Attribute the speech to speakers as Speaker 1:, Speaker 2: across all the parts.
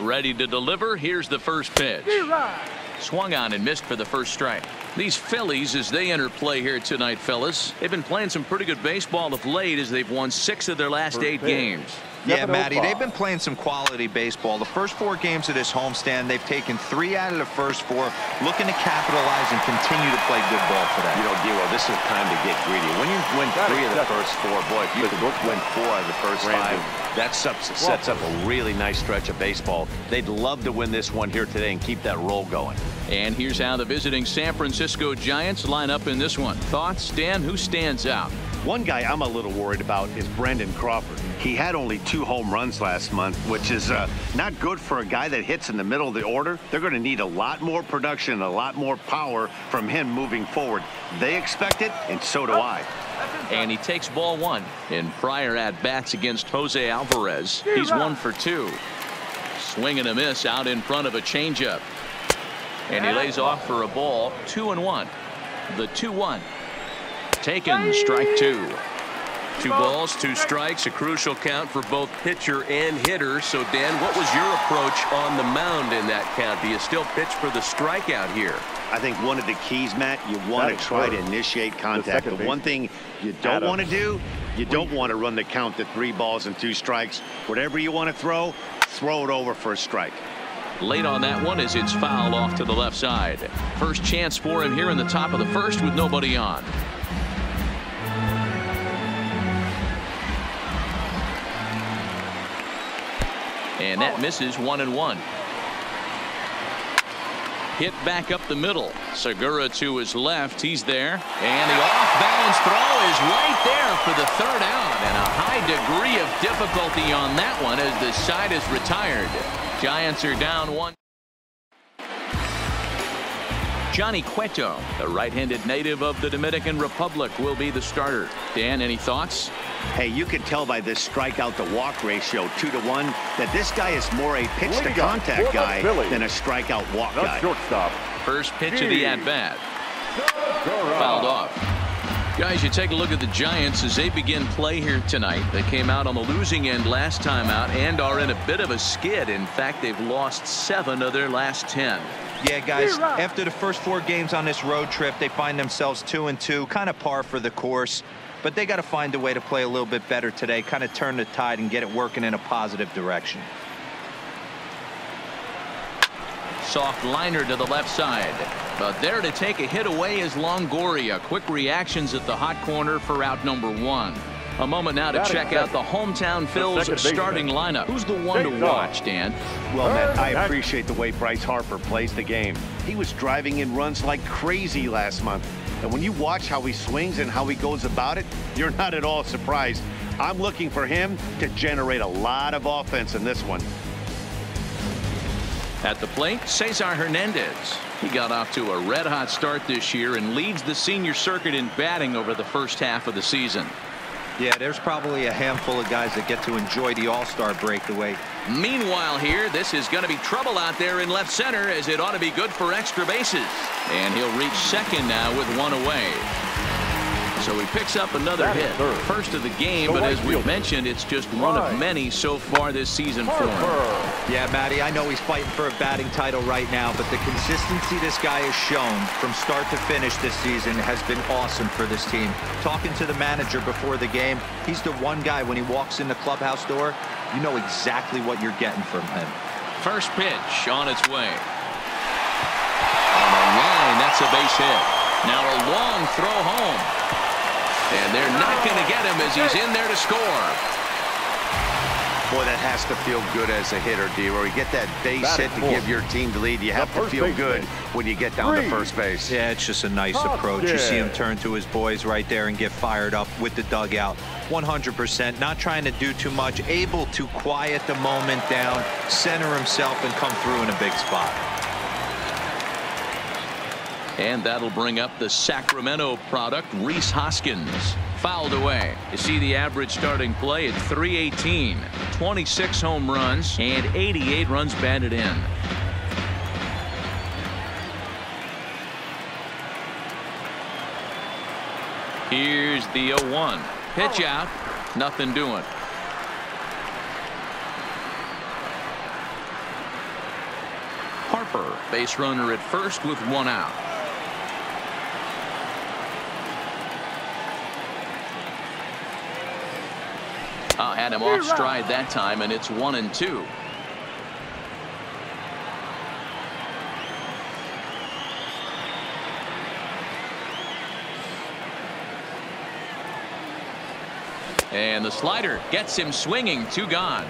Speaker 1: Ready to deliver. Here's the first pitch. Swung on and missed for the first strike. These Phillies, as they enter play here tonight, fellas, they've been playing some pretty good baseball of late as they've won 6 of their last 8 games.
Speaker 2: Yeah, Matty, they've been playing some quality baseball. The first 4 games of this homestand, they've taken 3 out of the first 4, looking to capitalize and continue to play good ball today.
Speaker 3: You know, Dero, this is time to get greedy. When you win 3 of the first 4, boy, if you could win 4 of the first 5, that sets up a really nice stretch of baseball. They'd love to win this one here today and keep that roll going.
Speaker 1: And here's how the visiting San Francisco Giants line up in this one. Thoughts, Dan? Who stands out?
Speaker 3: One guy I'm a little worried about is Brandon Crawford. He had only 2 home runs last month, which is not good for a guy that hits in the middle of the order. They're going to need a lot more production, a lot more power from him moving forward. They expect it, and so do I.
Speaker 1: And he takes ball 1. In prior at-bats against Jose Alvarez, he's 1 for 2. Swing and a miss out in front of a changeup. And he lays off for a ball. 2-1. The 2-1. Taken, strike 2. 2 balls, 2 strikes, a crucial count for both pitcher and hitter. So, Dan, what was your approach on the mound in that count? Do you still pitch for the strikeout here?
Speaker 3: I think one of the keys, Matt, you want to try to initiate contact. The one thing you don't want to do, you don't want to run the count to 3 balls and 2 strikes. Whatever you want to throw it over for a strike.
Speaker 1: Late on that one as it's fouled off to the left side. First chance for him here in the top of the first with nobody on. And that misses 1-1. Hit back up the middle. Segura to his left. He's there. And the off-balance throw is right there for the 3rd out. And a high degree of difficulty on that one as the side is retired. Giants are down 1. Johnny Cueto, the right-handed native of the Dominican Republic, will be the starter. Dan, any thoughts?
Speaker 3: Hey, you can tell by this strikeout to walk ratio 2-to-1 that this guy is more a pitch to contact guy than a strikeout walk guy.
Speaker 1: First pitch of the at-bat. Fouled off. Guys, you take a look at the Giants as they begin play here tonight. They came out on the losing end last time out and are in a bit of a skid. In fact, they've lost 7 of their last 10.
Speaker 2: Yeah, guys, after the first 4 games on this road trip, they find themselves 2-2, kind of par for the course. But they got to find a way to play a little bit better today, kind of turn the tide and get it working in a positive direction.
Speaker 1: Soft liner to the left side. But there to take a hit away is Longoria. Quick reactions at the hot corner for out number 1. A moment now to check out the hometown Phils starting lineup. Who's the one to watch, Dan?
Speaker 3: Well, Matt, I appreciate the way Bryce Harper plays the game. He was driving in runs like crazy last month. And when you watch how he swings and how he goes about it, you're not at all surprised. I'm looking for him to generate a lot of offense in this one.
Speaker 1: At the plate, Cesar Hernandez. He got off to a red-hot start this year and leads the senior circuit in batting over the first half of the season.
Speaker 2: Yeah, there's probably a handful of guys that get to enjoy the All-Star break the way.
Speaker 1: Meanwhile here, this is going to be trouble out there in left center as it ought to be good for extra bases. And he'll reach second now with 1 away. So he picks up another hit. First of the game, but as we've mentioned, it's just one of many so far this season for him.
Speaker 2: Yeah, Matty, I know he's fighting for a batting title right now, but the consistency this guy has shown from start to finish this season has been awesome for this team. Talking to the manager before the game, he's the one guy when he walks in the clubhouse door, you know exactly what you're getting from him.
Speaker 1: First pitch on its way. On the line, that's a base hit. Now a long throw home. And they're not going to get him as he's in there to score.
Speaker 3: Boy, that has to feel good as a hitter, Dero. You get that base hit to give your team the lead. You have to feel good when you get down to first base.
Speaker 2: Yeah, it's just a nice approach. You see him turn to his boys right there and get fired up with the dugout. 100%, not trying to do too much, able to quiet the moment down, center himself, and come through in a big spot.
Speaker 1: And that'll bring up the Sacramento product, Rhys Hoskins. Fouled away. You see the average starting play at .318. 26 home runs and 88 runs batted in. Here's the 0-1. Pitch out. Nothing doing. Harper, base runner at first with 1 out. Had him off stride that time, and it's 1-2. And the slider gets him swinging. 2 gone.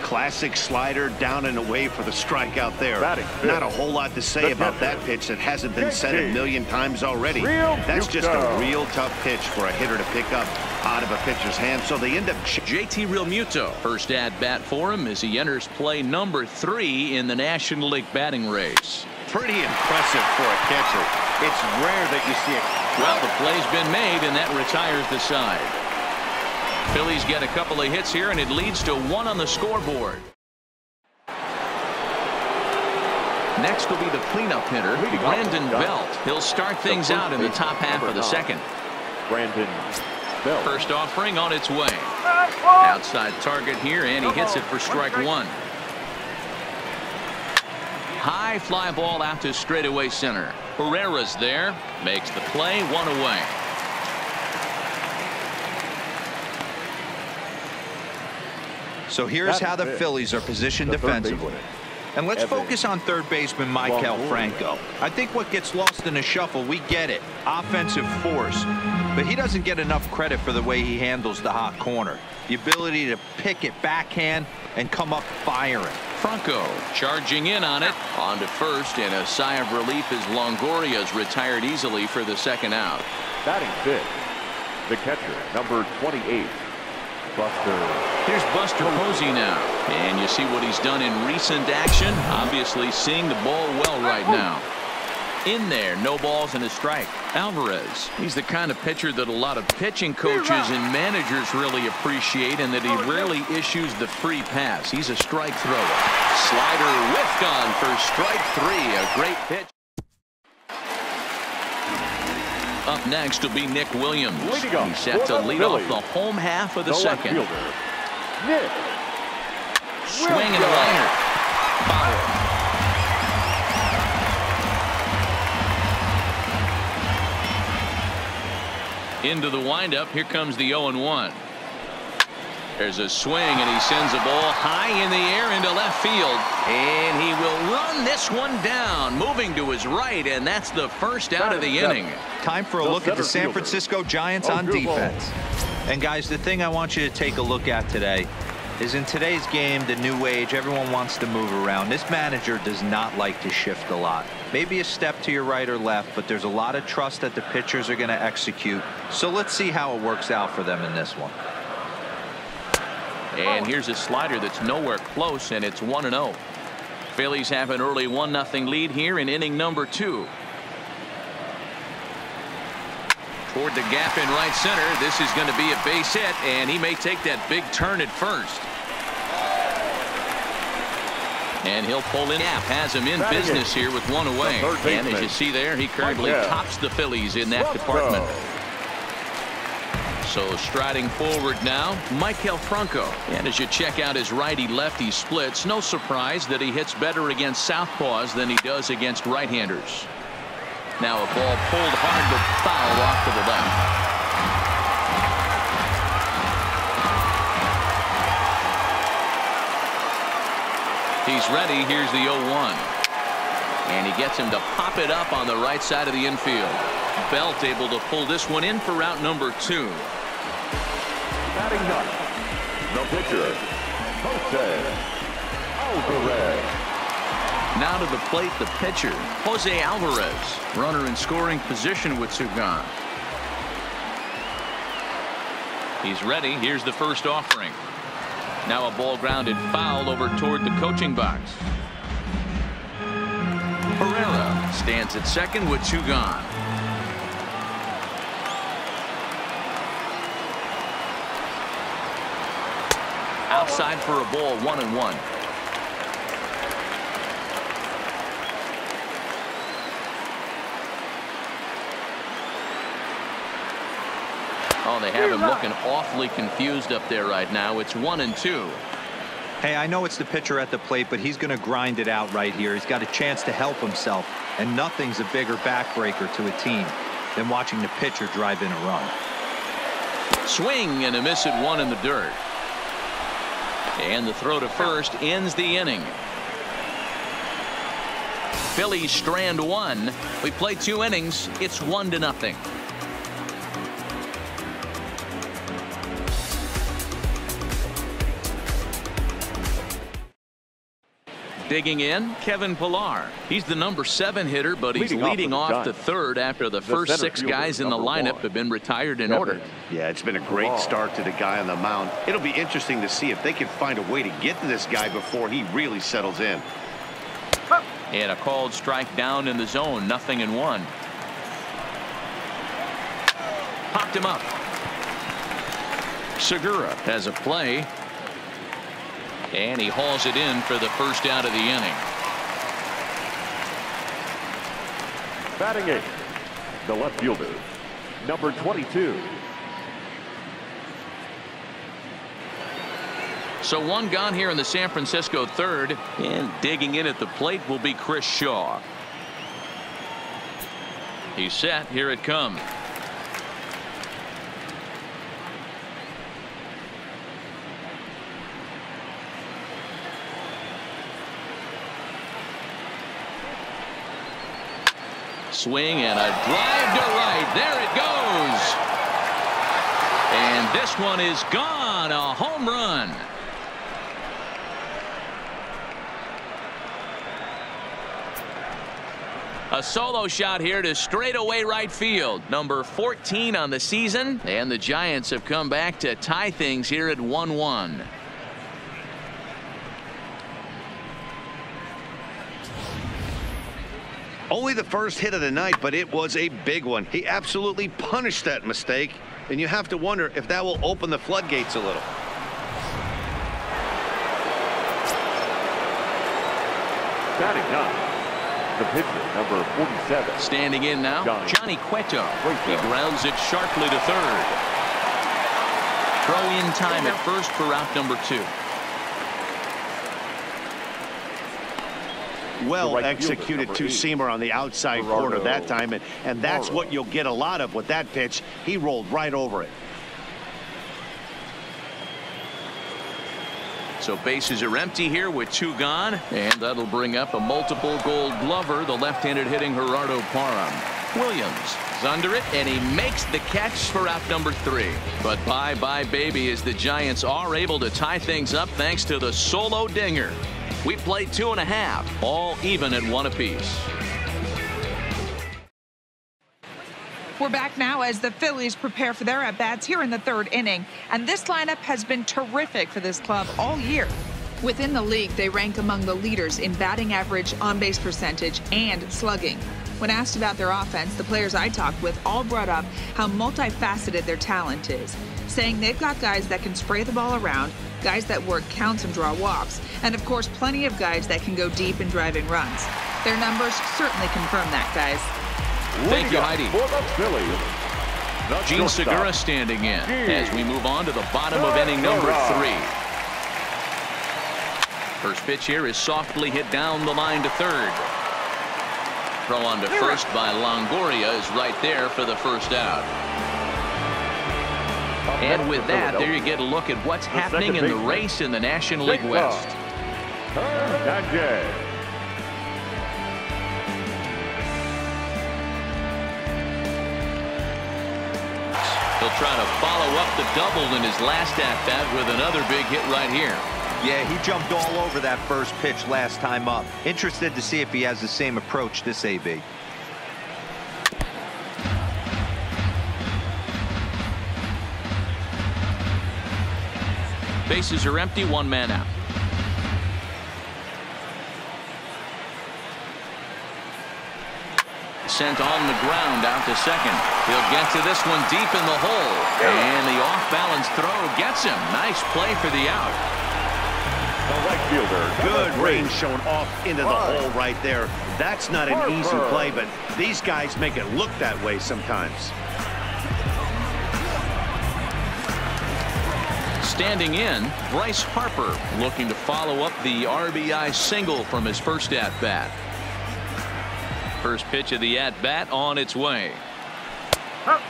Speaker 3: Classic slider, down and away for the strikeout there. Not a whole lot to say about that pitch that hasn't been said a million times already. That's just a real tough pitch for a hitter to pick up out of a pitcher's hand, so they end up.
Speaker 1: JT Realmuto, first at bat for him as he enters play number 3 in the National League batting race.
Speaker 3: Pretty impressive for a catcher. It's rare that you see it.
Speaker 1: Well, the play's been made, and that retires the side. Phillies get a couple of hits here, and it leads to 1 on the scoreboard. Next will be the cleanup hitter, Brandon Belt. He'll start things out in the top half of the second.
Speaker 4: Brandon Belt.
Speaker 1: First offering on its way. Outside target here, and he hits it for strike 1. High fly ball out to straightaway center. Herrera's there, makes the play, 1 away.
Speaker 2: So here's how the Phillies are positioned defensively. And let's focus on third baseman Michael Franco. I think what gets lost in the shuffle, we get it. Offensive force. But he doesn't get enough credit for the way he handles the hot corner. The ability to pick it backhand and come up firing.
Speaker 1: Franco charging in on it. On to first, and a sigh of relief as Longoria's retired easily for the second out.
Speaker 4: Batting 5th, the catcher, number 28.
Speaker 1: Here's Buster Posey now, and you see what he's done in recent action. Obviously seeing the ball well right now. In there, no balls and a strike. Alvarez, he's the kind of pitcher that a lot of pitching coaches and managers really appreciate, and that he rarely issues the free pass. He's a strike thrower. Slider whiffed on for strike 3. A great pitch. Up next will be Nick Williams. He's set to lead off the home half of the second.
Speaker 4: Nick.
Speaker 1: Swing and a liner. Foul. Into the windup. Here comes the 0-1. There's a swing, and he sends a ball high in the air into left field. And he will run this one down, moving to his right, and that's the first out of the inning.
Speaker 2: Time for a look at the San Francisco Giants on defense. And guys, the thing I want you to take a look at today is in today's game, the new age, everyone wants to move around. This manager does not like to shift a lot. Maybe a step to your right or left, but there's a lot of trust that the pitchers are going to execute. So let's see how it works out for them in this one.
Speaker 1: And here's a slider that's nowhere close, and it's 1-0. Phillies have an early 1-0 lead here in inning number 2. Toward the gap in right center. This is going to be a base hit, and he may take that big turn at first. And he'll pull in. Gap has him in business here with 1 away. And as you see there, he currently tops the Phillies in that department. So striding forward now, Michael Franco. And as you check out his righty-lefty splits, no surprise that he hits better against southpaws than he does against right-handers. Now a ball pulled hard but foul off to the left. He's ready. Here's the 0-1. And he gets him to pop it up on the right side of the infield. Belt able to pull this one in for route number 2.
Speaker 4: Batting 9th, the pitcher, Jose Alvarez.
Speaker 1: Now to the plate, the pitcher, Jose Alvarez. Runner in scoring position with 2 gone. He's ready. Here's the first offering. Now a ball grounded foul over toward the coaching box. Herrera stands at second with 2 gone. Outside for a ball, 1-1. Oh, they have him looking awfully confused up there right now. It's 1-2.
Speaker 2: Hey, I know it's the pitcher at the plate, but he's going to grind it out right here. He's got a chance to help himself, and nothing's a bigger backbreaker to a team than watching the pitcher drive in a run.
Speaker 1: Swing and a miss at one in the dirt. And the throw to first ends the inning. Phillies strand one. We played 2 innings. It's 1-0. Digging in, Kevin Pillar. He's the number 7 hitter, but he's leading off the third after the first 6 guys in the lineup have been retired in order.
Speaker 3: Yeah, it's been a great start to the guy on the mound. It'll be interesting to see if they can find a way to get to this guy before he really settles in.
Speaker 1: And a called strike down in the zone, 0-1. Popped him up. Segura has a play. And he hauls it in for the first out of the inning.
Speaker 4: Batting 8th, the left fielder, number 22.
Speaker 1: So 1 gone here in the San Francisco third, and digging in at the plate will be Chris Shaw. He's set. Here it comes. Swing and a drive to right. There it goes. And this one is gone. A home run. A solo shot here to straightaway right field. Number 14 on the season. And the Giants have come back to tie things here at 1-1.
Speaker 3: Only the first hit of the night, but it was a big one. He absolutely punished that mistake, and you have to wonder if that will open the floodgates a little.
Speaker 4: Batting 9, the pitcher, number 47.
Speaker 1: Standing in now, Johnny Cueto. He grounds it sharply to third. Throw in time at first for out number 2.
Speaker 3: Well executed two-seamer on the outside corner that time, and that's what you'll get a lot of with that pitch. He rolled right over it.
Speaker 1: So bases are empty here with 2 gone, and that'll bring up a multiple Gold Glover, the left-handed hitting Gerardo Parham. Williams is under it, and he makes the catch for out number 3. But bye-bye baby, as the Giants are able to tie things up thanks to the solo dinger. We played 2.5, all even at 1 apiece.
Speaker 5: We're back now as the Phillies prepare for their at-bats here in the 3rd inning. And this lineup has been terrific for this club all year. Within the league, they rank among the leaders in batting average, on-base percentage, and slugging. When asked about their offense, the players I talked with all brought up how multifaceted their talent is, saying they've got guys that can spray the ball around, guys that work counts and draw walks, and of course plenty of guys that can go deep and drive in runs. Their numbers certainly confirm that, guys.
Speaker 1: Thank you, Heidi.
Speaker 4: For the Phillies,
Speaker 1: Gene Segura standing in as we move on to the bottom of inning number 3. First pitch here is softly hit down the line to third. Throw on to first by Longoria is right there for the first out. And with that, there you get a look at what's happening in the race in the National League West. He'll try to follow up the double in his last at-bat with another big hit right here.
Speaker 2: Yeah, he jumped all over that first pitch last time up. Interested to see if he has the same approach this AB.
Speaker 1: Bases are empty, 1 man out. Sent on the ground out to second. He'll get to this one deep in the hole. And the off-balance throw gets him. Nice play for the out.
Speaker 4: The right fielder.
Speaker 3: Good range shown off into the hole right there. That's not an easy play, but these guys make it look that way sometimes.
Speaker 1: Standing in, Bryce Harper looking to follow up the RBI single from his first at-bat. First pitch of the at-bat on its way.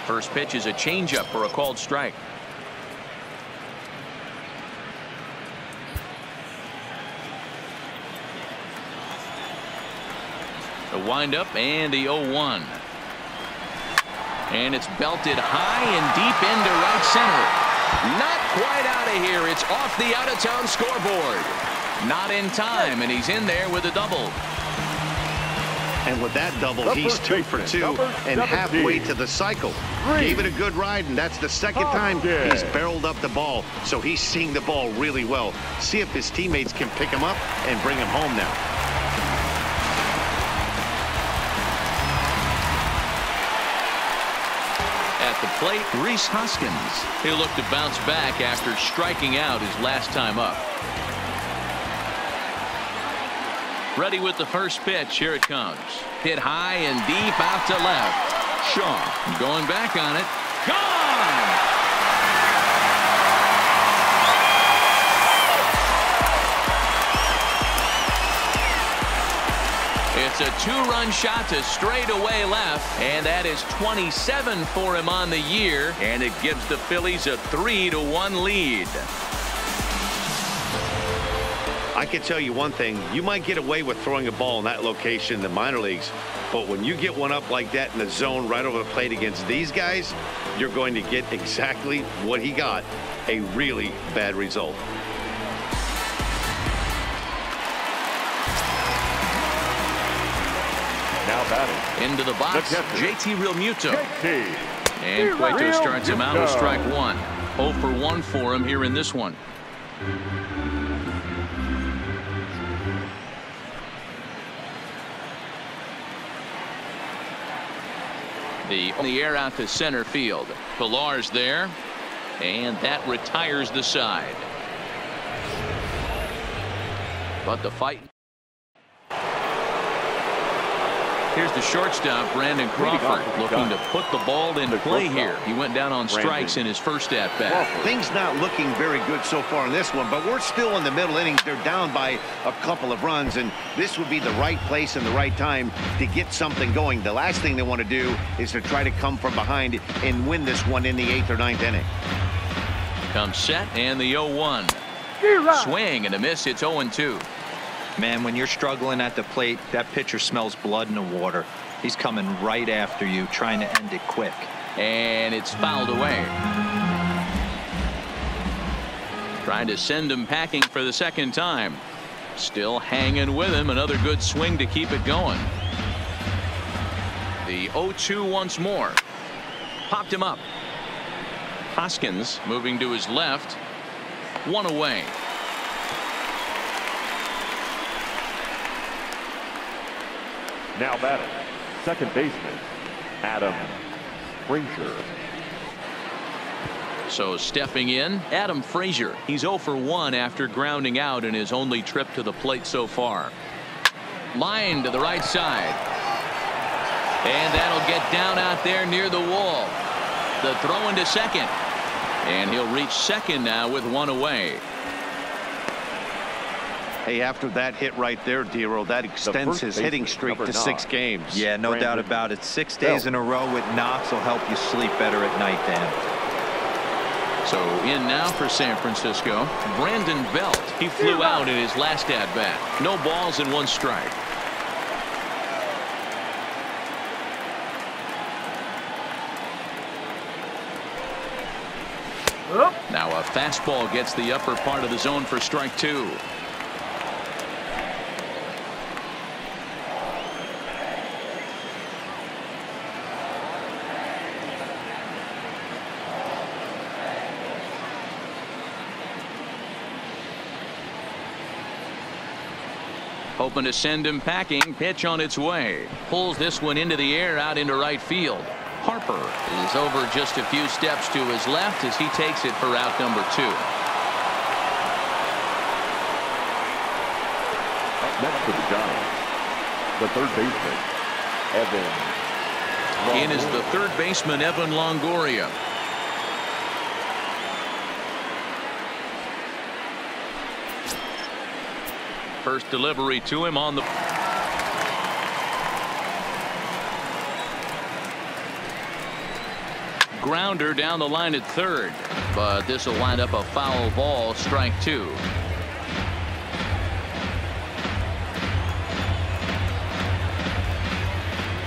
Speaker 1: First pitch is a changeup for a called strike. The windup and the 0-1. And it's belted high and deep into right center. Not quite out of here. It's off the out-of-town scoreboard. Not in time, and he's in there with a double.
Speaker 3: And with that double, he's 2 for 2 and halfway to the cycle. Gave it a good ride, and that's the second time he's barreled up the ball. So he's seeing the ball really well. See if his teammates can pick him up and bring him home now.
Speaker 1: At the plate, Rhys Hoskins. He'll look to bounce back after striking out his last time up. Ready with the first pitch. Here it comes. Hit high and deep out to left. Shaw going back on it. Gone! It's a 2-run shot to straightaway left, and that is 27 for him on the year, and it gives the Phillies a 3-1 lead.
Speaker 3: I can tell you one thing. You might get away with throwing a ball in that location in the minor leagues, but when you get one up like that in the zone right over the plate against these guys, you're going to get exactly what he got, a really bad result.
Speaker 4: Now batting.
Speaker 1: Into the box, JT Realmuto. And Cueto starts him out with strike 1. 0 for 1 for him here in this one. The air out to center field. Pillar's there, and that retires the side. But the fight. Here's the shortstop, Brandon Crawford, looking to put the ball in play here. He went down on strikes in his first at-bat.
Speaker 3: Things not looking very good so far in this one, but we're still in the middle innings. They're down by a couple of runs, and this would be the right place and the right time to get something going. The last thing they want to do is to try to come from behind and win this one in the 8th or 9th inning.
Speaker 1: Comes set, and the 0-1. Swing and a miss. It's 0-2.
Speaker 2: Man, when you're struggling at the plate, that pitcher smells blood in the water. He's coming right after you, trying to end it quick.
Speaker 1: And it's fouled away. Trying to send him packing for the second time. Still hanging with him. Another good swing to keep it going. The 0-2 once more. Popped him up. Hoskins moving to his left. One away.
Speaker 4: Now batting, second baseman, Adam Frazier.
Speaker 1: So stepping in, Adam Frazier. He's 0 for 1 after grounding out in his only trip to the plate so far. Line to the right side. And that'll get down out there near the wall. The throw into second. And he'll reach second now with one away.
Speaker 3: Hey, after that hit right there, Dero, that extends his hitting streak to 6 games.
Speaker 2: Yeah, no doubt about it. 6 days in a row with knocks will help you sleep better at night, Dan.
Speaker 1: So in now for San Francisco, Brandon Belt. He flew out in his last at-bat. No balls and 1 strike. Now a fastball gets the upper part of the zone for strike 2. Hoping to send him packing. Pitch on its way. Pulls this one into the air out into right field. Harper is over just a few steps to his left as he takes it for out number 2.
Speaker 4: Up next for the Giants, the third baseman, Evan Longoria.
Speaker 1: In is the third baseman, Evan Longoria. First delivery to him on the grounder down the line at third, but this will wind up a foul ball, strike two.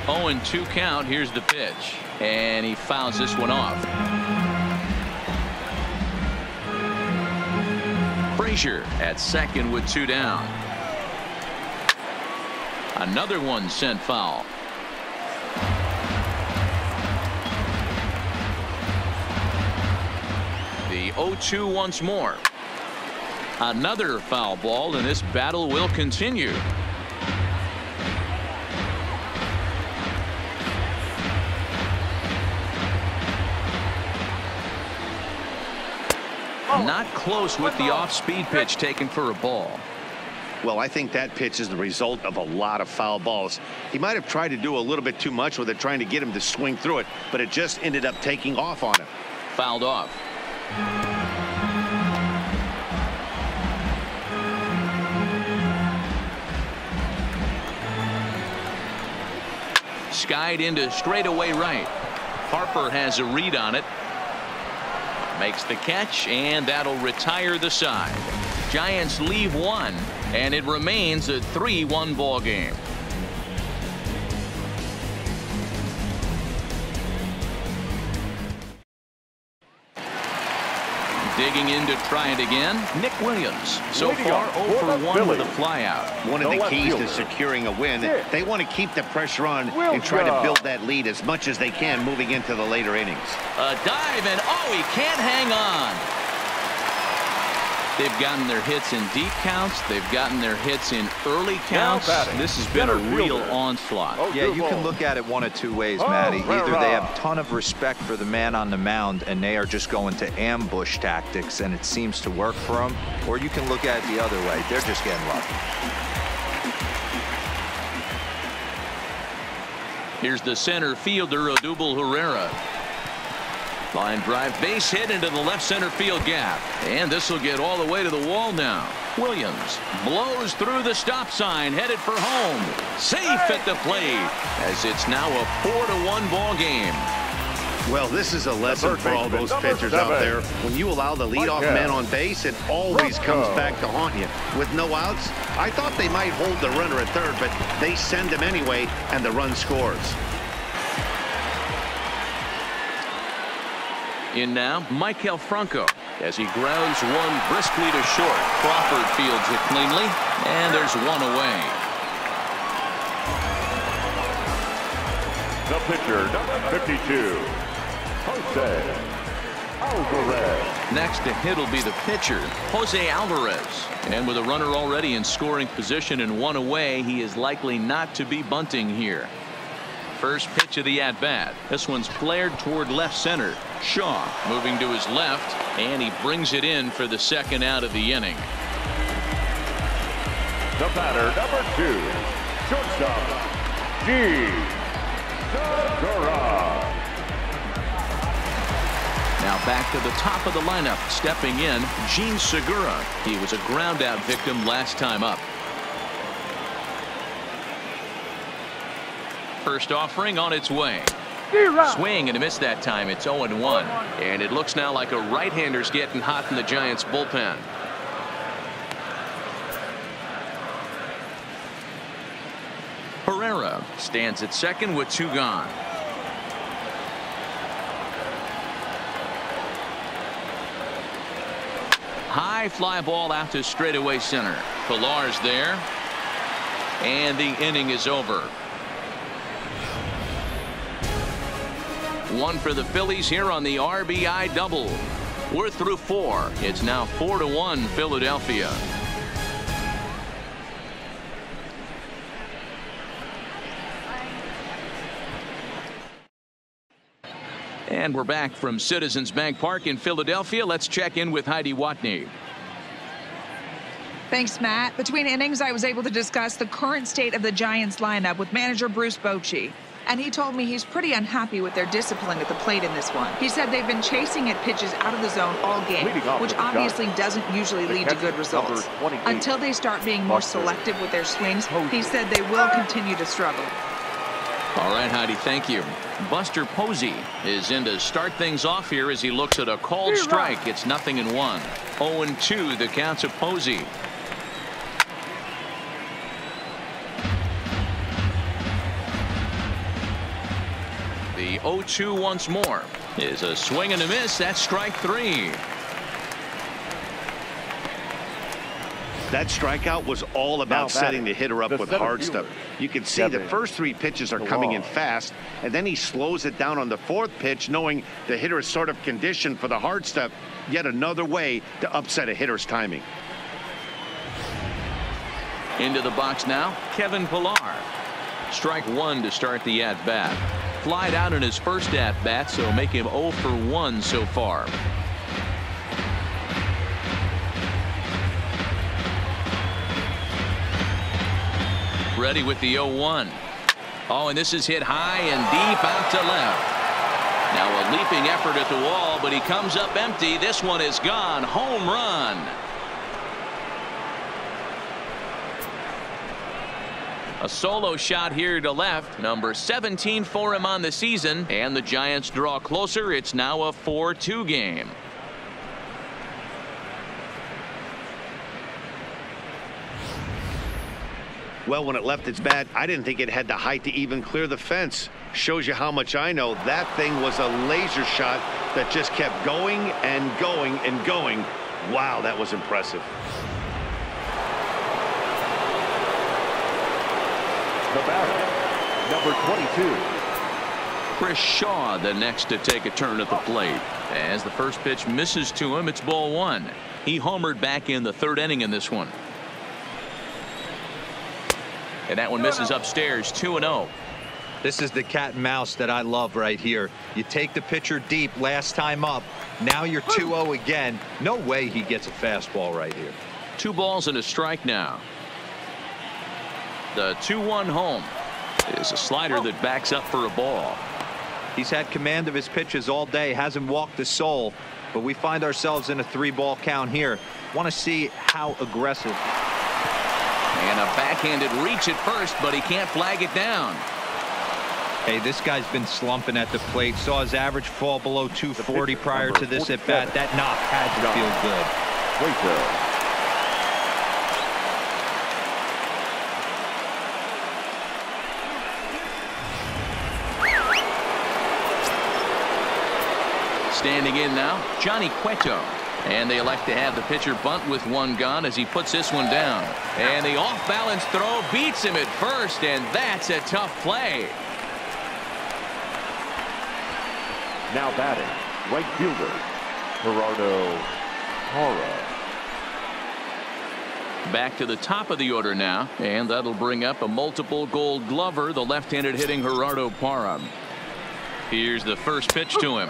Speaker 1: Oh, and 2 count. Here's the pitch, and he fouls this one off. Frazier at second with 2 down. Another one sent foul. The 0-2 once more. Another foul ball, and this battle will continue. Not close with the off-speed pitch taken for a ball.
Speaker 3: Well, I think that pitch is the result of a lot of foul balls. He might have tried to do a little bit too much with it, trying to get him to swing through it, but it just ended up taking off on him.
Speaker 1: Fouled off. Skied into straightaway right. Harper has a read on it. Makes the catch, and that'll retire the side. Giants leave one, and it remains a 3-1 ball game. Digging in to try it again, Nick Williams. So far 0 for 1 with a flyout.
Speaker 3: One of the keys to securing a win, they want to keep the pressure on and try to build that lead as much as they can moving into the later innings.
Speaker 1: A dive, and oh, he can't hang on. They've gotten their hits in deep counts. They've gotten their hits in early counts. This has been a real onslaught.
Speaker 2: Yeah, you can look at it one of two ways, Matty. Either they have a ton of respect for the man on the mound and they are just going to ambush tactics and it seems to work for them, or you can look at it the other way. They're just getting lucky.
Speaker 1: Here's the center fielder, Odubel Herrera. Line drive, base hit into the left center field gap, and this will get all the way to the wall now. Williams blows through the stop sign, headed for home. Safe at the plate, as it's now a 4-1 ball game.
Speaker 3: Well, this is a lesson for all those pitchers out there. When you allow the leadoff man on base, it always comes back to haunt you. With no outs, I thought they might hold the runner at third, but they send him anyway, and the run scores.
Speaker 1: In now, Maikel Franco, as he grounds one briskly to short. Crawford fields it cleanly, and there's one away.
Speaker 4: The pitcher, number 52, Jose Alvarez.
Speaker 1: Next to hit will be the pitcher, Jose Alvarez. And with a runner already in scoring position and one away, he is likely not to be bunting here. First pitch of the at-bat. This one's flared toward left center. Shaw moving to his left, and he brings it in for the second out of the inning.
Speaker 4: The batter, number 2, shortstop, Segura.
Speaker 1: Now back to the top of the lineup. Stepping in, Gene Segura. He was a ground-out victim last time up. First offering on its way. Swing and a miss that time. It's 0-1. And it looks now like a right-hander's getting hot in the Giants bullpen. Herrera stands at second with 2 gone. High fly ball out to straightaway center. Pilar's there. And the inning is over. One for the Phillies here on the RBI double. We're through 4. It's now 4-1 Philadelphia. And we're back from Citizens Bank Park in Philadelphia. Let's check in with Heidi Watney.
Speaker 5: Thanks, Matt. Between innings, I was able to discuss the current state of the Giants lineup with manager Bruce Bochy. and he told me he's pretty unhappy with their discipline at the plate in this one. He said they've been chasing at pitches out of the zone all game, which obviously doesn't usually lead to good results. Until they start being more selective with their swings, he said they will continue to struggle.
Speaker 1: All right, Heidi, thank you. Buster Posey is in to start things off here as he looks at a called strike. It's 0-1. 0-2 the counts of Posey. The 0-2 once more is a swing and a miss. That's strike 3.
Speaker 3: That strikeout was all about setting the hitter up with hard stuff. You can see the first 3 pitches are coming in fast, and then he slows it down on the 4th pitch, knowing the hitter is sort of conditioned for the hard stuff. Yet another way to upset a hitter's timing.
Speaker 1: Into the box now, Kevin Pillar. Strike 1 to start the at-bat. Flied out in his first at-bat, so make him 0 for 1 so far. Ready with the 0-1. Oh, and this is hit high and deep out to left. Now a leaping effort at the wall, but he comes up empty. This one is gone. Home run. A solo shot here to left. Number 17 for him on the season. And the Giants draw closer. It's now a 4-2 game.
Speaker 3: Well, when it left its bat, I didn't think it had the height to even clear the fence. Shows you how much I know. That thing was a laser shot that just kept going and going and going. Wow, that was impressive.
Speaker 4: The batter, number 22.
Speaker 1: Chris Shaw, the next to take a turn at the plate. As the first pitch misses to him, it's ball 1. He homered back in the 3rd inning in this one. And that one misses upstairs. 2-0.
Speaker 2: This is the cat and mouse that I love right here. You take the pitcher deep last time up. Now you're 2-0 again. No way he gets a fastball right here.
Speaker 1: 2 balls and a strike now. The 2-1 home is a slider that backs up for a ball.
Speaker 2: He's had command of his pitches all day. Hasn't walked a soul. But we find ourselves in a 3-ball count here. Want to see how aggressive.
Speaker 1: And a backhanded reach at first, but he can't flag it down.
Speaker 2: Hey, this guy's been slumping at the plate. Saw his average fall below 240 prior to this at bat. That knock had to feel good.
Speaker 1: Standing in now, Johnny Cueto. And they elect to have the pitcher bunt with 1 gone as he puts this one down. And the off-balance throw beats him at first, and that's a tough play.
Speaker 4: Now batting, right fielder, Gerardo Parra.
Speaker 1: Back to the top of the order now, and that'll bring up a multiple Gold Glover, the left-handed hitting Gerardo Parra. Here's the first pitch to him.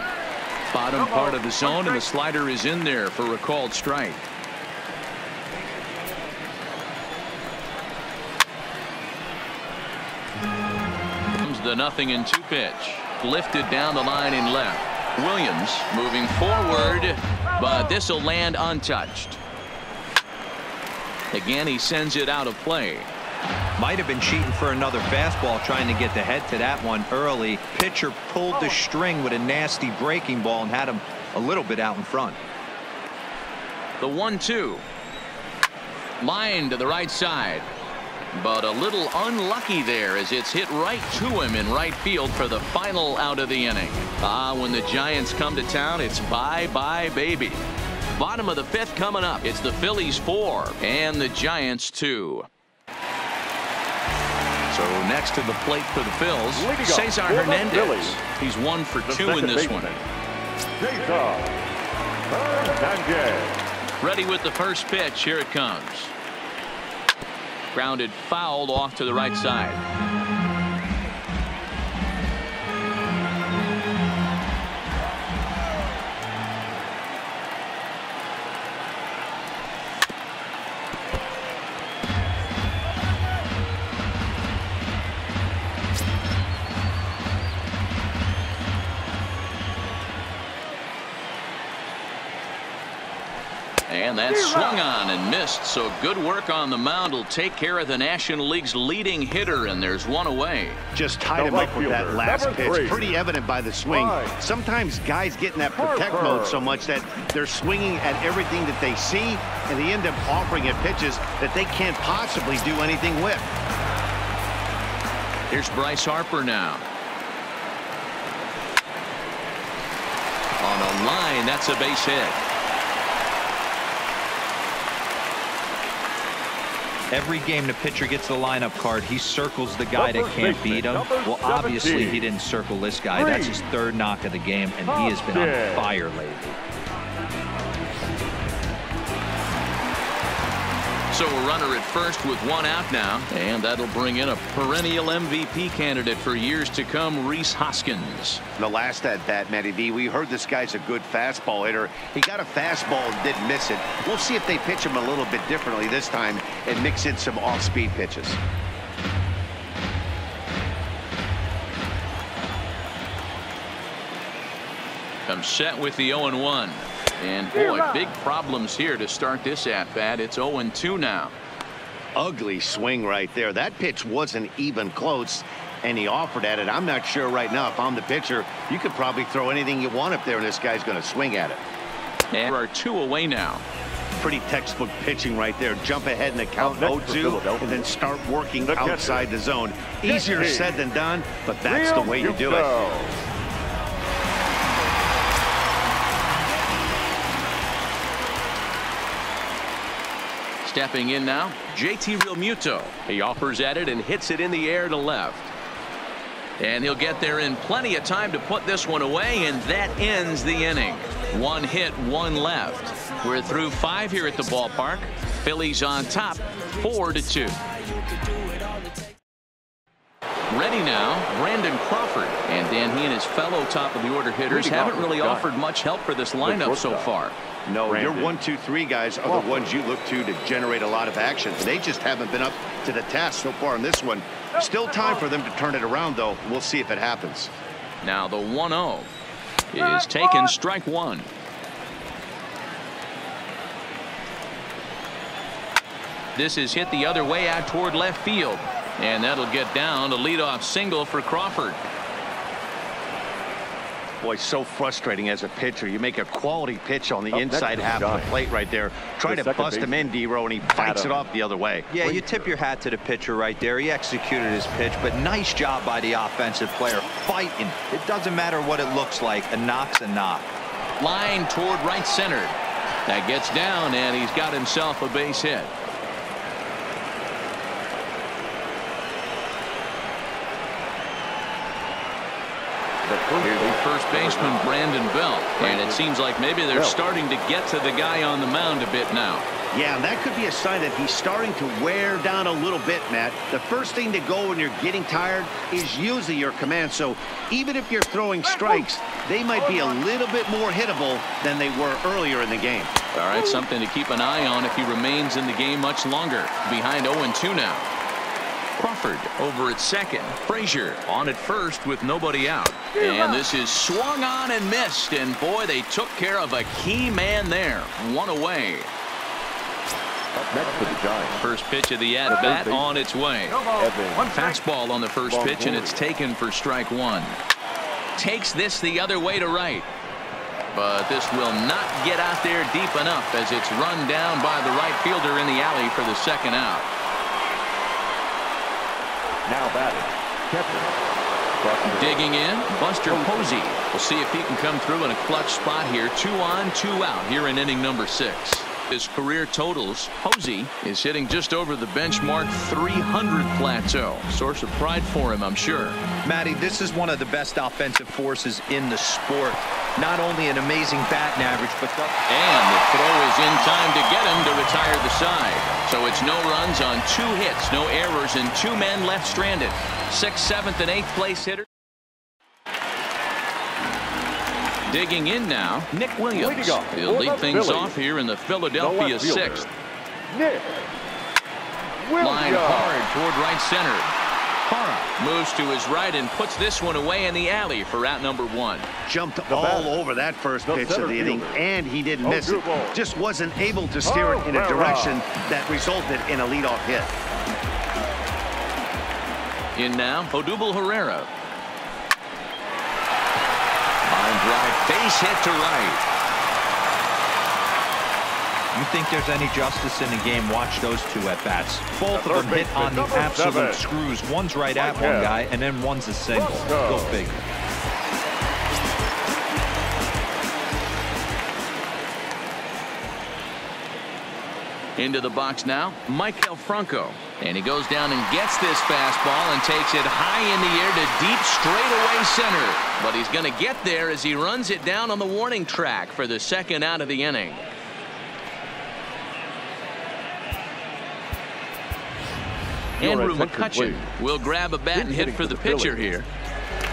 Speaker 1: Bottom part of the zone, and the slider is in there for a called strike. Comes the 0-2 pitch. Lifted down the line in left. Williams moving forward, but this will land untouched. Again, he sends it out of play.
Speaker 2: Might have been cheating for another fastball, trying to get the head to that one early. Pitcher pulled the string with a nasty breaking ball and had him a little bit out in front.
Speaker 1: The 1-2. Line to the right side. But a little unlucky there as it's hit right to him in right field for the final out of the inning. When the Giants come to town, it's bye-bye, baby. Bottom of the 5th coming up. It's the Phillies 4 and the Giants 2. So next to the plate for the Phils, Cesar Hernandez. He's 1 for 2 in this one.
Speaker 4: Cesar Hernandez.
Speaker 1: Ready with the first pitch. Here it comes. Grounded foul off to the right side. And that swung on and missed. So good work on the mound will take care of the National League's leading hitter, and there's one away.
Speaker 3: Just tied him up with that last pitch. Pretty evident by the swing. Sometimes guys get in that protect mode so much that they're swinging at everything that they see, and they end up offering it pitches that they can't possibly do anything with.
Speaker 1: Here's Bryce Harper now. On a line, that's a base hit.
Speaker 2: Every game the pitcher gets the lineup card, he circles the guy that can't beat him. Well, obviously he didn't circle this guy. That's his third knock of the game, and he has been on fire lately.
Speaker 1: So a runner at first with one out now, and that'll bring in a perennial MVP candidate for years to come, Rhys Hoskins.
Speaker 3: The last at bat, Matty V, we heard this guy's a good fastball hitter. He got a fastball and didn't miss it. We'll see if they pitch him a little bit differently this time and mix in some off-speed pitches.
Speaker 1: Comes set with the 0-1. And boy, big problems here to start this at-bat. It's 0-2 now.
Speaker 3: Ugly swing right there. That pitch wasn't even close, and he offered at it. I'm not sure right now if I'm the pitcher. You could probably throw anything you want up there, and this guy's going to swing at it.
Speaker 1: And there are 2 away now.
Speaker 3: Pretty textbook pitching right there. Jump ahead in the count 0-2 and then start working outside the zone. Easier said than done, but that's the way you do it.
Speaker 1: Stepping in now, JT Realmuto. He offers at it and hits it in the air to left. And he'll get there in plenty of time to put this one away, and that ends the inning. 1 hit, 1 left. We're through 5 here at the ballpark. Phillies on top, 4-2. Ready now, Brandon Crawford. And Dan, he and his fellow top-of-the-order hitters haven't really offered much help for this lineup so far.
Speaker 3: No, your 1, 2, 3 guys are the ones you look to generate a lot of action. They just haven't been up to the task so far in this one. Still time for them to turn it around, though. We'll see if it happens.
Speaker 1: Now the 1-0 is taken, strike 1. This is hit the other way out toward left field. And that'll get down, a leadoff single for Crawford.
Speaker 3: Boy, so frustrating as a pitcher. You make a quality pitch on the inside half of the plate right there. Try to bust him in, D-Row, and he fights it off the other way.
Speaker 2: Yeah, you tip your hat to the pitcher right there. He executed his pitch, but nice job by the offensive player fighting. It doesn't matter what it looks like. A knock's a knock.
Speaker 1: Line toward right center. That gets down, and he's got himself a base hit. Here's the first baseman, Brandon Belt, and it seems like maybe they're starting to get to the guy on the mound a bit now.
Speaker 3: Yeah, and that could be a sign that he's starting to wear down a little bit, Matt. The first thing to go when you're getting tired is usually your command. So even if you're throwing strikes, they might be a little bit more hittable than they were earlier in the game.
Speaker 1: All right, something to keep an eye on if he remains in the game much longer. Behind 0-2 now. Crawford over at second. Frazier on at first with nobody out. And this is swung on and missed. And boy, they took care of a key man there. 1 away.
Speaker 4: Up next for the Giants.
Speaker 1: First pitch of the at-bat on its way. Fastball on the first pitch, and it's taken for strike 1. Takes this the other way to right. But this will not get out there deep enough as it's run down by the right fielder in the alley for the second out.
Speaker 4: Now batting, catcher.
Speaker 1: Digging in, Buster Posey. We'll see if he can come through in a clutch spot here. 2 on, 2 out here in inning number 6. His career totals, Posey is hitting just over the benchmark 300 plateau. Source of pride for him, I'm sure.
Speaker 2: Matty, this is one of the best offensive forces in the sport. Not only an amazing batting average, but
Speaker 1: and the throw is in time to get him to retire the side. So it's no runs on 2 hits, no errors, and 2 men left stranded. 6th, 7th, and 8th place hitter. Digging in now, Nick Williams. He'll lead things off here in the Philadelphia 6th.
Speaker 4: Nick Williams.
Speaker 1: Line hard toward right center. Moves to his right and puts this one away in the alley for out number 1.
Speaker 3: Jumped all over that first pitch of the inning, and he didn't miss it. Just wasn't able to steer it in a direction that resulted in a leadoff hit.
Speaker 1: In now, Odubel Herrera. Line drive, base hit to right.
Speaker 2: You think there's any justice in the game? Watch those two at-bats. Both of them hit on the absolute screws. One's right at one guy, and then one's a single. Go figure.
Speaker 1: Into the box now, Maikel Franco. And he goes down and gets this fastball and takes it high in the air to deep straightaway center. But he's going to get there as he runs it down on the warning track for the second out of the inning. Andrew McCutchen will grab a bat and hit for the pitcher here.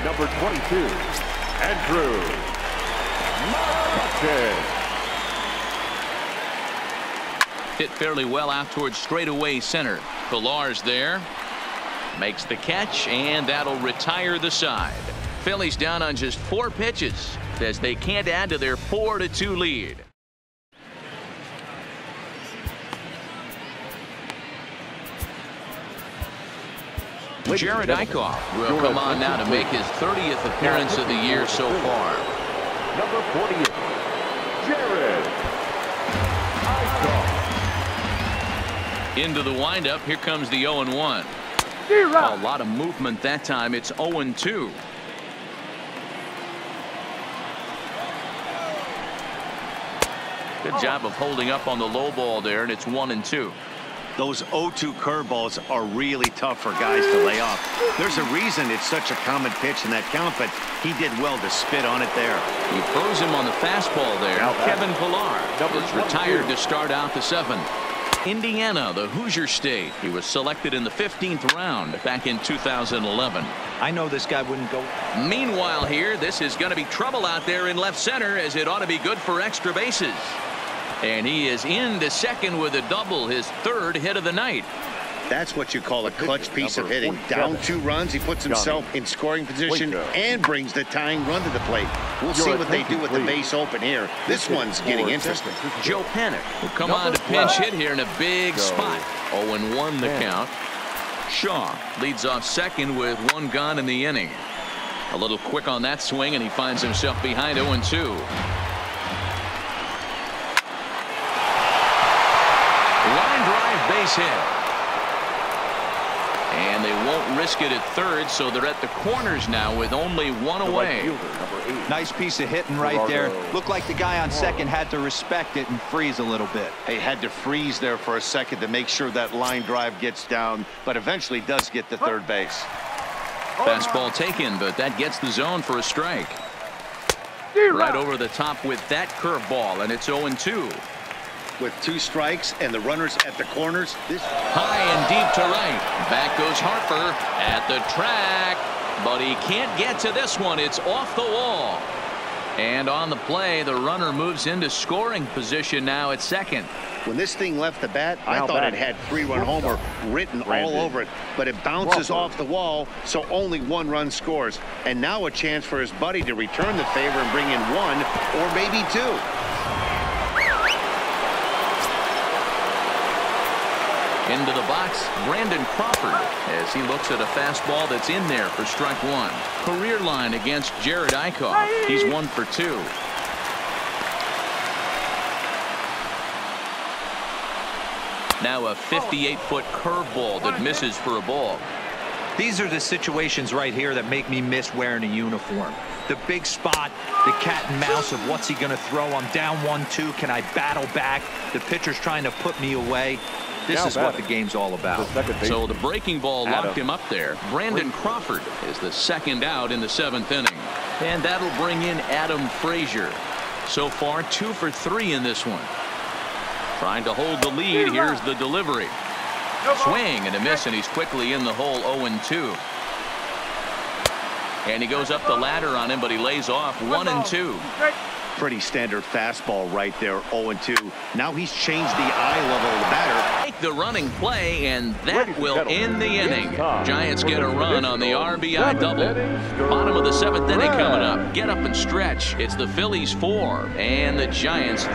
Speaker 4: Number 22, Andrew McCutchen.
Speaker 1: Hit fairly well out towards straightaway center. Pilar's there. Makes the catch, and that'll retire the side. Phillies down on just 4 pitches as they can't add to their 4-2 lead. Jared Eichhoff will come on now to make his 30th appearance of the year so far.
Speaker 4: Number 48, Jared Eichhoff.
Speaker 1: Into the windup. Here comes the 0-1. A lot of movement that time. It's 0-2. Good job of holding up on the low ball there, and it's 1-2.
Speaker 3: Those 0-2 curveballs are really tough for guys to lay off. There's a reason it's such a common pitch in that count, but he did well to spit on it there.
Speaker 1: He froze him on the fastball there. Kevin Pilar is retired to start out the 7th. Indiana, the Hoosier State. He was selected in the 15th round back in 2011.
Speaker 2: I know this guy wouldn't go.
Speaker 1: Meanwhile here, this is going to be trouble out there in left center, as it ought to be good for extra bases. And he is into second with a double, his 3rd hit of the night.
Speaker 3: That's what you call a clutch piece of hitting. Down 2 runs, he puts himself in scoring position and brings the tying run to the plate. We'll see what they do with the base open here. This one's getting interesting.
Speaker 1: Joe Panik will come on to pinch hit here in a big spot. 0-1 the count. Shaw leads off second with 1 gone in the inning. A little quick on that swing, and he finds himself behind 0-2. Line drive, base hit. And they won't risk it at 3rd, so they're at the corners now with only 1 away.
Speaker 2: Nice piece of hitting right there. Looked like the guy on second had to respect it and freeze a little bit.
Speaker 3: He had to freeze there for a second to make sure that line drive gets down, but eventually does get to 3rd base.
Speaker 1: Fastball taken, but that gets the zone for a strike. Right over the top with that curveball, and it's 0-2.
Speaker 3: With 2 strikes and the runners at the corners. This
Speaker 1: high and deep to right. Back goes Harper at the track, but he can't get to this one. It's off the wall. And on the play, the runner moves into scoring position now at second.
Speaker 3: When this thing left the bat, I thought it had 3-run homer written all over it, but it bounces off the wall, so only 1 run scores. And now a chance for his buddy to return the favor and bring in 1 or maybe 2.
Speaker 1: Into the box, Brandon Crawford, as he looks at a fastball that's in there for strike 1. Career line against Jared Eichhoff. He's 1 for 2. Now a 58-foot curveball that misses for a ball.
Speaker 2: These are the situations right here that make me miss wearing a uniform. The big spot, the cat and mouse of what's he going to throw. I'm down 1-2. Can I battle back? The pitcher's trying to put me away. This is what the game's all about.
Speaker 1: So the breaking ball locked him up there. Brandon Crawford is the 2nd out in the 7th inning. And that'll bring in Adam Frazier. So far, 2 for 3 in this one. Trying to hold the lead. Here's the delivery. Swing and a miss, and he's quickly in the hole. 0-2. And he goes up the ladder on him, but he lays off 1-2.
Speaker 3: Pretty standard fastball right there, 0-2. Now he's changed the eye level of the batter.
Speaker 1: Make the running play, and that will end the inning. Giants get a run on the RBI double. Bottom of the 7th inning coming up. Get up and stretch. It's the Phillies 4 and the Giants 3.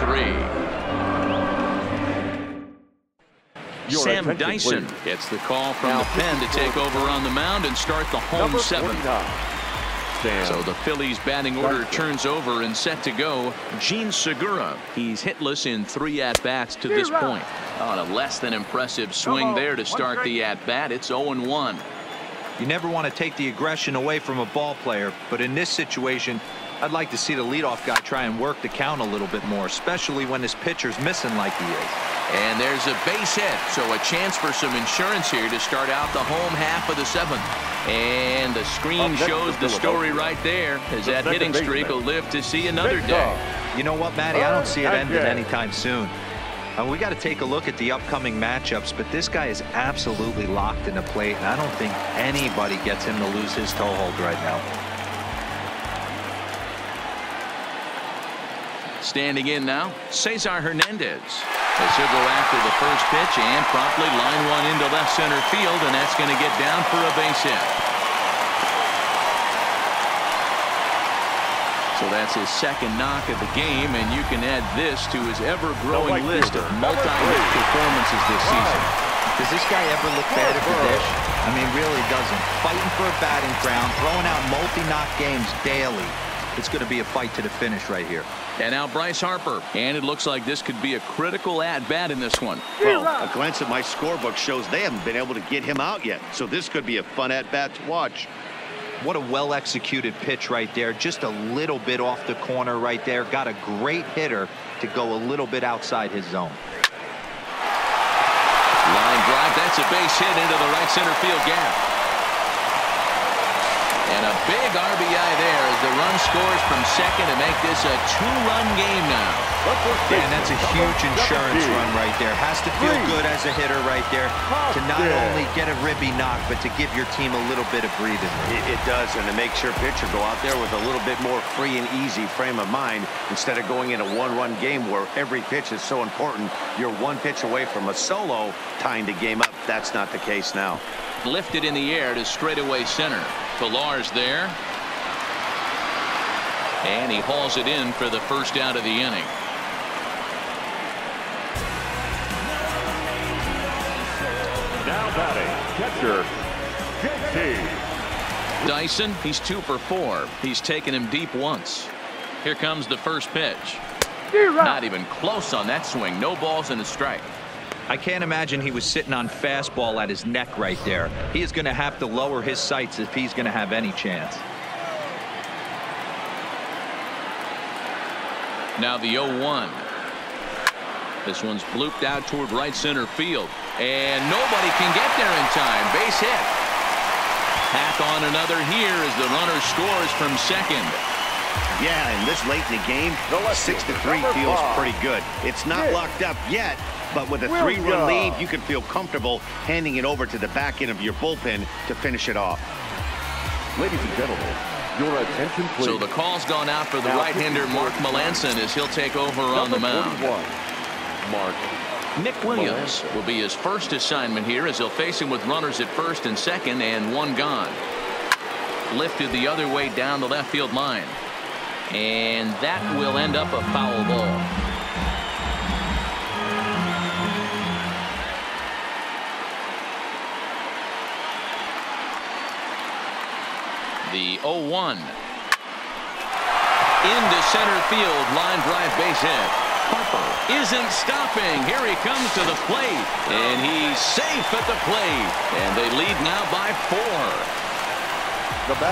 Speaker 1: Sam Dyson gets the call from the pen to take over on the mound and start the home 7th. So the Phillies batting order turns over and set to go. Gene Segura, he's hitless in 3 at-bats to this point. On a less than impressive swing there to start the at-bat. It's 0-1.
Speaker 2: You never want to take the aggression away from a ball player, but in this situation, I'd like to see the leadoff guy try and work the count a little bit more, especially when his pitcher's missing like he is.
Speaker 1: And there's a base hit, so a chance for some insurance here to start out the home half of the 7th. And the screen shows the story right there, as that hitting streak will live to see another day.
Speaker 2: You know what, Matty? I don't see it ending anytime soon. We got to take a look at the upcoming matchups, but this guy is absolutely locked in the plate, and I don't think anybody gets him to lose his toehold right now.
Speaker 1: Standing in now, Cesar Hernandez. As he'll go after the first pitch and promptly line one into left center field, and that's going to get down for a base hit. So that's his 2nd knock of the game, and you can add this to his ever-growing list of multi-hit performances this season.
Speaker 2: Does this guy ever look bad at the dish? I mean, really doesn't. Fighting for a batting crown, throwing out multi-knock games daily. It's going to be a fight to the finish right here.
Speaker 1: And now Bryce Harper, and it looks like this could be a critical at-bat in this one.
Speaker 3: Well, a glance at my scorebook shows they haven't been able to get him out yet, so this could be a fun at-bat to watch.
Speaker 2: What a well-executed pitch right there. Just a little bit off the corner right there. Got a great hitter to go a little bit outside his zone.
Speaker 1: Line drive, that's a base hit into the right center field gap. And a big RBI there as the run scores from second to make this a 2-run game now.
Speaker 2: And that's a huge insurance run right there. Has to feel good as a hitter right there to not only get a ribby knock, but to give your team a little bit of breathing room.
Speaker 3: It does, and it makes your pitcher go out there with a little bit more free and easy frame of mind instead of going in a 1-run game where every pitch is so important. You're 1 pitch away from a solo tying the game up. That's not the case now.
Speaker 1: Lifted in the air to straightaway center. Pillar's there. And he hauls it in for the first out of the inning.
Speaker 4: Now batting, catcher, JT.
Speaker 1: Dyson, he's 2 for 4. He's taken him deep once. Here comes the first pitch. Not even close on that swing. No balls and a strike.
Speaker 2: I can't imagine he was sitting on fastball at his neck right there. He is going to have to lower his sights if he's going to have any chance.
Speaker 1: Now the 0-1. This one's blooped out toward right center field. And nobody can get there in time. Base hit. Tack on another here as the runner scores from second.
Speaker 3: Yeah, and this late in the game, 6-3 feels pretty good. It's not locked up yet, but with a 3-run lead, you can feel comfortable handing it over to the back end of your bullpen to finish it off.
Speaker 4: Ladies and gentlemen, your attention please.
Speaker 1: So the call's gone out for the right-hander Mark Melanson as he'll take over on the mound.
Speaker 4: Mark.
Speaker 1: Nick Williams will be his first assignment here as he'll face him with runners at first and second and 1 gone. Lifted the other way down the left field line. And that will end up a foul ball. The 0-1. Into center field, line drive base hit. Harper isn't stopping. Here he comes to the plate, and he's safe at the plate. And they lead now by 4.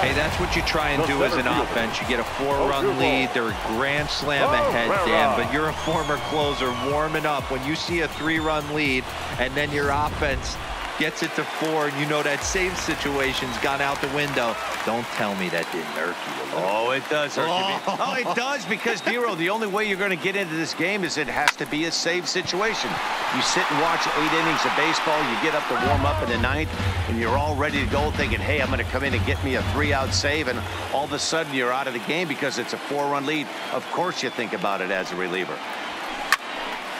Speaker 2: Hey, that's what you try and do as an offense. You get a 4-run lead. They're a grand slam ahead, Dan, but you're a former closer warming up. When you see a 3-run lead and then your offense gets it to 4, and you know that save situation's gone out the window. Don't tell me that didn't irk you a little.
Speaker 3: Oh, it does hurt you. Oh, it does, because, Dero, the only way you're going to get into this game is it has to be a save situation. You sit and watch 8 innings of baseball, you get up to warm up in the 9th, and you're all ready to go thinking, hey, I'm going to come in and get me a 3-out save, and all of a sudden you're out of the game because it's a 4-run lead. Of course you think about it as a reliever.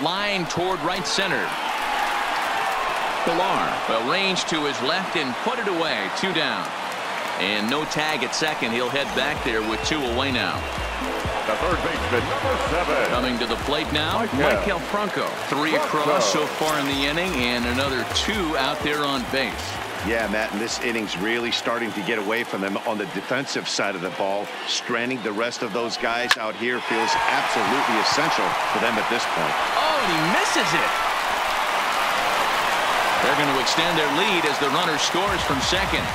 Speaker 1: Line toward right center. Pilar will range to his left and put it away. 2 down. And no tag at second. He'll head back there with 2 away now.
Speaker 4: The third baseman, number 7.
Speaker 1: Coming to the plate now, Michael Franco. 3 across so far in the inning, and another 2 out there on base.
Speaker 3: Yeah, Matt, and this inning's really starting to get away from them on the defensive side of the ball. Stranding the rest of those guys out here feels absolutely essential for them at this point.
Speaker 1: Oh, and he misses it. They're going to extend their lead as the runner scores from second.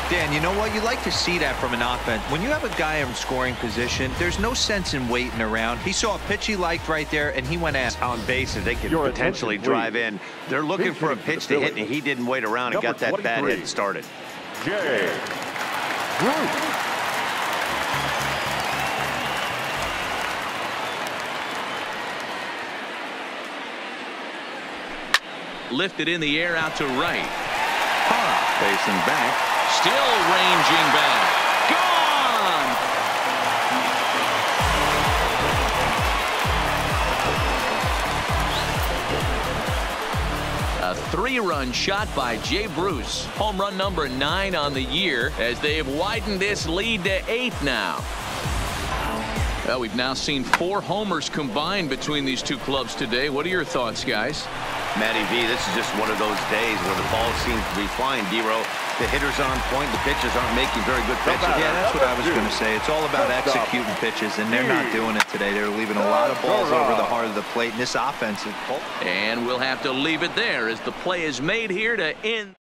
Speaker 2: Dan, you know what? You like to see that from an offense. When you have a guy in scoring position, there's no sense in waiting around. He saw a pitch he liked right there, and he went after
Speaker 3: on base, and they can
Speaker 4: Your
Speaker 3: potentially
Speaker 4: attention,
Speaker 3: drive in. They're looking for a pitch to hit, and he didn't wait around and got that bad hit started.
Speaker 4: Jay Bruce.
Speaker 1: Lifted in the air out to right. Facing back. Still ranging back. Gone! A 3-run shot by Jay Bruce. Home run number 9 on the year as they have widened this lead to 8 now. Well, we've now seen 4 homers combined between these two clubs today. What are your thoughts, guys?
Speaker 3: Matty V, this is just one of those days where the ball seems to be flying, Dero. The hitters are on point. The pitchers aren't making very good pitches.
Speaker 2: Yeah, that's what I was going to say. It's all about executing pitches, and they're not doing it today. They're leaving a lot of balls over the heart of the plate, and this offense is...
Speaker 1: And we'll have to leave it there as the play is made here to end.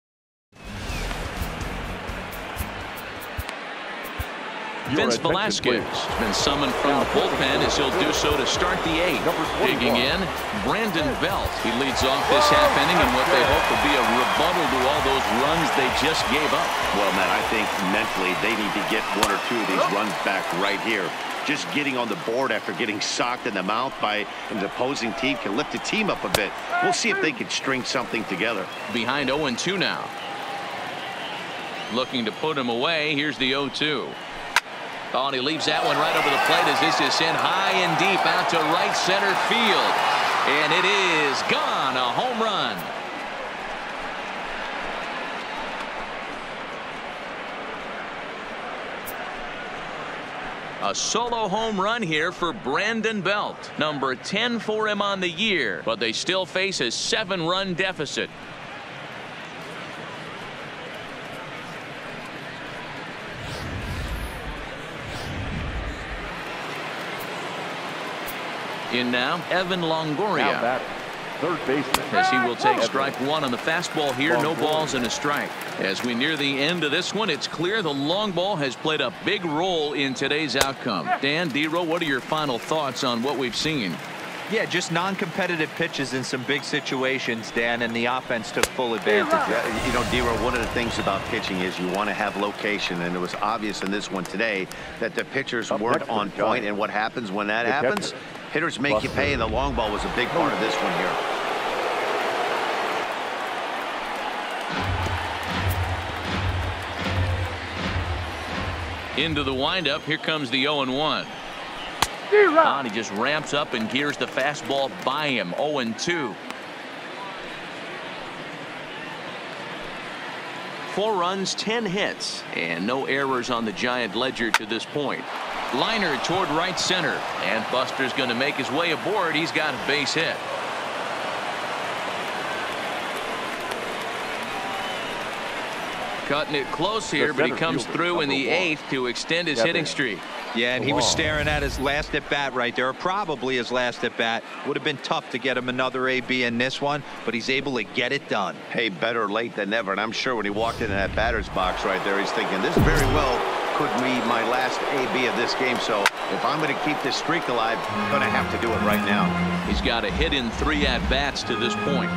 Speaker 1: Vince Velasquez has been summoned from the bullpen as he'll do so to start the 8th. Digging in, Brandon Belt. He leads off this half inning in what they hope will be a rebuttal to all those runs they just gave up.
Speaker 3: Well, Matt, I think mentally they need to get 1 or 2 of these runs back right here. Just getting on the board after getting socked in the mouth by an opposing team can lift the team up a bit. We'll see if they can string something together.
Speaker 1: Behind 0-2 now. Looking to put him away. Here's the 0-2. Oh, and he leaves that one right over the plate as this is sent high and deep out to right center field. And it is gone. A home run. A solo home run here for Brandon Belt. Number 10 for him on the year, but they still face a 7-run deficit. In now, Evan Longoria.
Speaker 4: Third baseman.
Speaker 1: As he will take strike 1 on the fastball here. No balls and a strike. As we near the end of this one, it's clear the long ball has played a big role in today's outcome. Dan, Dero, what are your final thoughts on what we've seen?
Speaker 2: Yeah, just non-competitive pitches in some big situations, Dan, and the offense took full advantage.
Speaker 3: Yeah, you know, Dero, one of the things about pitching is you want to have location, and it was obvious in this one today that the pitchers weren't on point, and what happens when that happens? Hitters make you pay, and the long ball was a big part of this one here.
Speaker 1: Into the windup, here comes the 0-1. And he just ramps up and gears the fastball by him. 0-2. 4 runs, 10 hits, and no errors on the Giant ledger to this point. Liner toward right center, and Buster's going to make his way aboard. He's got a base hit. Cutting it close here, but he comes through in the 8th to extend his hitting streak.
Speaker 2: Yeah, and he was staring at his last at bat right there, or probably his last at bat. Would have been tough to get him another AB in this one, but he's able to get it done.
Speaker 3: Hey, better late than never, and I'm sure when he walked into that batter's box right there, he's thinking this very well could be my last AB of this game. So if I'm going to keep this streak alive, I'm going to have to do it right now.
Speaker 1: He's got a hit in 3 at-bats to this point.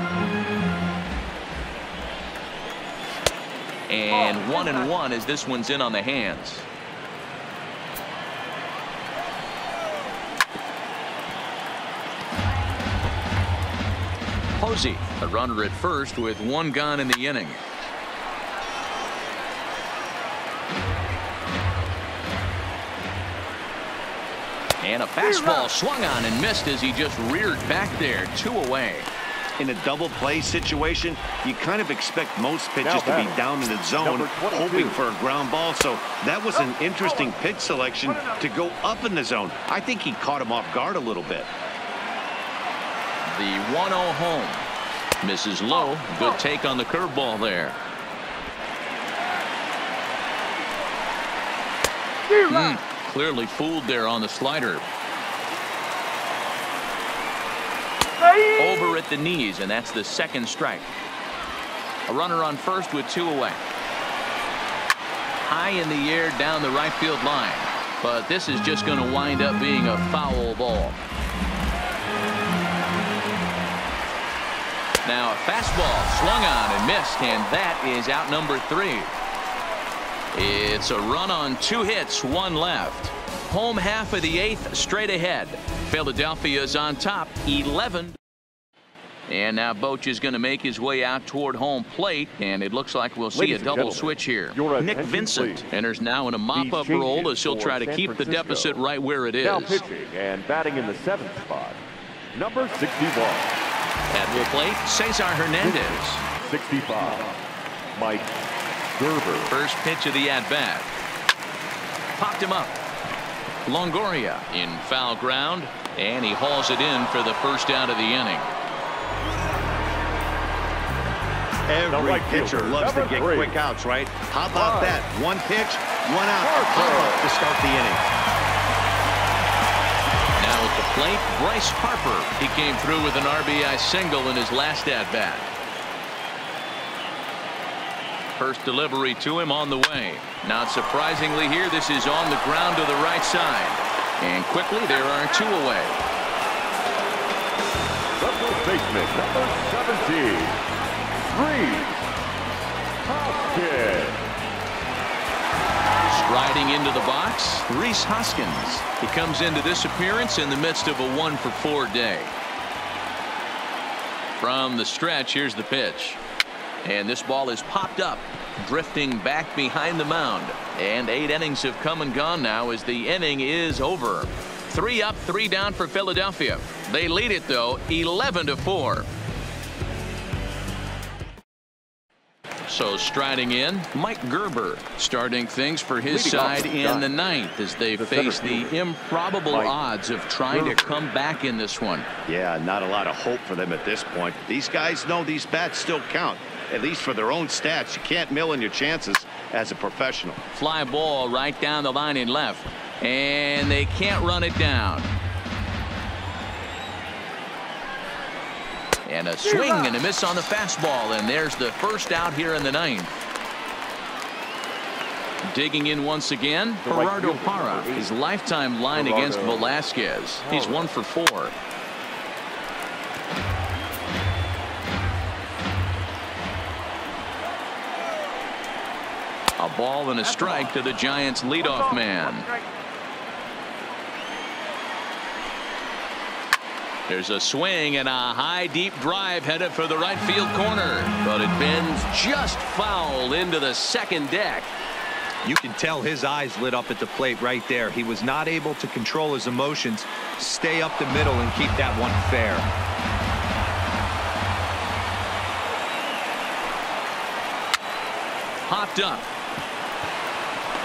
Speaker 1: And 1-1 as this one's in on the hands. Posey, a runner at first with one gone in the inning. And a fastball swung on and missed as he just reared back there. 2 away.
Speaker 3: In a double play situation, you kind of expect most pitches to be down in the zone, hoping for a ground ball. So that was an interesting pitch selection to go up in the zone. I think he caught him off guard a little bit.
Speaker 1: The 1-0 home. Misses low. Good take on the curveball there. Clearly fooled there on the slider. Over at the knees, and that's the second strike. A runner on first with 2 away. High in the air down the right field line. But this is just going to wind up being a foul ball. Now a fastball swung on and missed, and that is out number 3. It's a run on 2 hits, 1 left. Home half of the 8th straight ahead. Philadelphia's on top 11. And now Boch is going to make his way out toward home plate, and it looks like we'll see a double switch here. Nick Vincent enters now in a mop-up role as he'll try to keep the deficit right where it is.
Speaker 4: Now pitching and batting in the 7th spot, number 61.
Speaker 1: At the plate, Cesar Hernandez.
Speaker 4: 65, Mike Gerber.
Speaker 1: First pitch of the at-bat. Popped him up. Longoria in foul ground, and he hauls it in for the first out of the inning.
Speaker 3: Every pitcher loves to get quick outs, right? How about that? 1 pitch, 1 out. Pop-up to start the inning.
Speaker 1: Now at the plate, Bryce Harper. He came through with an RBI single in his last at-bat. First delivery to him on the way. Not surprisingly here, this is on the ground to the right side. And quickly, there are 2 away.
Speaker 4: The first baseman, number 17. Hoskins.
Speaker 1: Striding into the box, Rhys Hoskins. He comes into this appearance in the midst of a 1-for-4 day. From the stretch, here's the pitch. And this ball is popped up, drifting back behind the mound. And 8 innings have come and gone now as the inning is over. 3 up, 3 down for Philadelphia. They lead it, though, 11-4. So striding in, Mike Gerber starting things for his side in the 9th as they face the improbable odds of trying to come back in this one.
Speaker 3: Yeah, not a lot of hope for them at this point. These guys know these bats still count, at least for their own stats. You can't mill in your chances as a professional.
Speaker 1: Fly ball right down the line in left, and they can't run it down. And a swing and a miss on the fastball, and there's the first out here in the 9th. Digging in once again, Gerardo Parra, his lifetime line against Velasquez. He's 1-for-4. A ball and a strike to the Giants' leadoff man. There's a swing and a high deep drive headed for the right field corner, but it bends just foul into the second deck.
Speaker 2: You can tell his eyes lit up at the plate right there. He was not able to control his emotions, stay up the middle and keep that one fair.
Speaker 1: Popped up.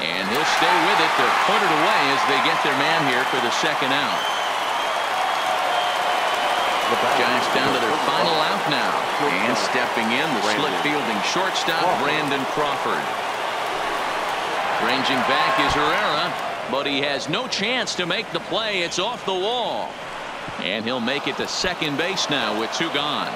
Speaker 1: And he'll stay with it to put it away as they get their man here for the second out. Giants down to their final out now. And stepping in, the slick fielding shortstop, Brandon Crawford. Ranging back is Herrera, but he has no chance to make the play. It's off the wall. And he'll make it to second base now with 2 gone.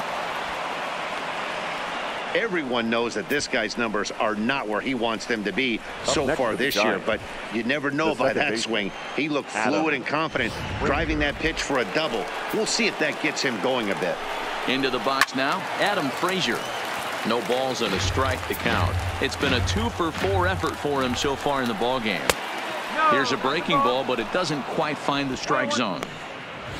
Speaker 3: Everyone knows that this guy's numbers are not where he wants them to be so far this year, but you never know by that swing. He looked fluid and confident, driving that pitch for a double. We'll see if that gets him going a bit.
Speaker 1: Into the box now, Adam Frazier. No balls and a strike to count. It's been a 2-for-4 effort for him so far in the ballgame. Here's a breaking ball, but it doesn't quite find the strike zone.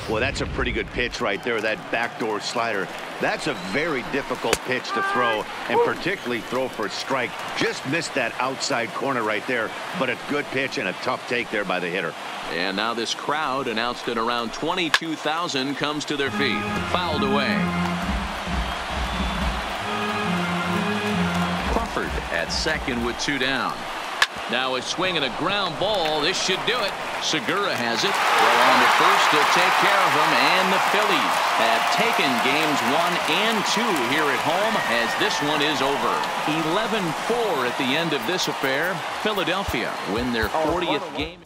Speaker 3: Well, that's a pretty good pitch right there, that backdoor slider. That's a very difficult pitch to throw, and particularly throw for a strike. Just missed that outside corner right there, but a good pitch and a tough take there by the hitter.
Speaker 1: And now this crowd, announced at around 22,000, comes to their feet. Fouled away. Crawford at second with 2 down. Now a swing and a ground ball. This should do it. Segura has it. Well on to first to take care of him. And the Phillies have taken games 1 and 2 here at home as this one is over. 11-4 at the end of this affair. Philadelphia win their 40th game.